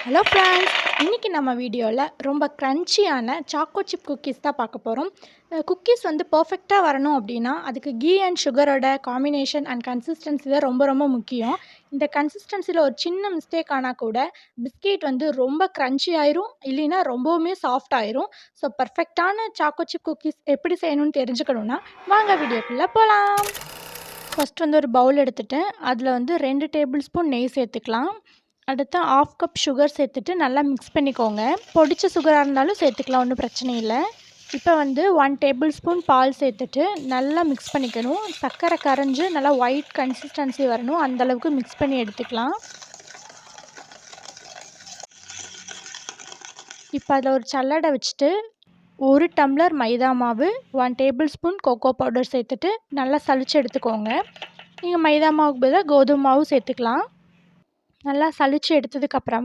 Hello friends, இன்றைக்கி நம்ம வீடியோவில் ரொம்ப க்ரன்ச்சியான சாக்கோ சிப் குக்கீஸ் தான் பார்க்க போகிறோம். குக்கீஸ் வந்து பர்ஃபெக்டாக வரணும் அப்படின்னா அதுக்கு கீ அண்ட் சுகரோட காம்பினேஷன் அண்ட் கன்சிஸ்டன்சி தான் ரொம்ப ரொம்ப முக்கியம். இந்த கன்சிஸ்டன்சியில் ஒரு சின்ன மிஸ்டேக் ஆனால் கூட பிஸ்கெட் வந்து ரொம்ப க்ரன்ச்சி ஆயிரும், இல்லைன்னா ரொம்பவுமே சாஃப்ட் ஆயிரும். ஸோ பர்ஃபெக்டான சாக்கோ சிப் குக்கீஸ் எப்படி செய்யணும்னு தெரிஞ்சுக்கணுன்னா வாங்க வீடியோக்குள்ளே போகலாம். ஃபஸ்ட் வந்து ஒரு பவுல் எடுத்துகிட்டு அதில் வந்து 2 டேபிள் ஸ்பூன் நெய் சேர்த்துக்கலாம். அடுத்து 1/2 கப் சுகர் சேர்த்துட்டு நல்லா மிக்ஸ் பண்ணிக்கோங்க. பொடிச்ச சுகராக இருந்தாலும் சேர்த்துக்கலாம், ஒன்றும் பிரச்சனை இல்லை. இப்போ வந்து 1 டேபிள் ஸ்பூன் பால் சேர்த்துட்டு நல்லா மிக்ஸ் பண்ணிக்கணும். சர்க்கரை கரைஞ்சி நல்லா ஒயிட் கன்சிஸ்டன்சி வரணும், அந்தளவுக்கு மிக்ஸ் பண்ணி எடுத்துக்கலாம். இப்போ அதில் ஒரு சல்லடை வச்சுட்டு 1 டம்ளர் மைதா மாவு, 1 டேபிள் ஸ்பூன் கோகோ பவுடர் சேர்த்துட்டு நல்லா சலிச்சு எடுத்துக்கோங்க. நீங்கள் மைதா மாவுக்கு பதிலாக கோதுமை மாவு சேர்த்துக்கலாம். நல்லா சலிச்சு எடுத்ததுக்கப்புறம்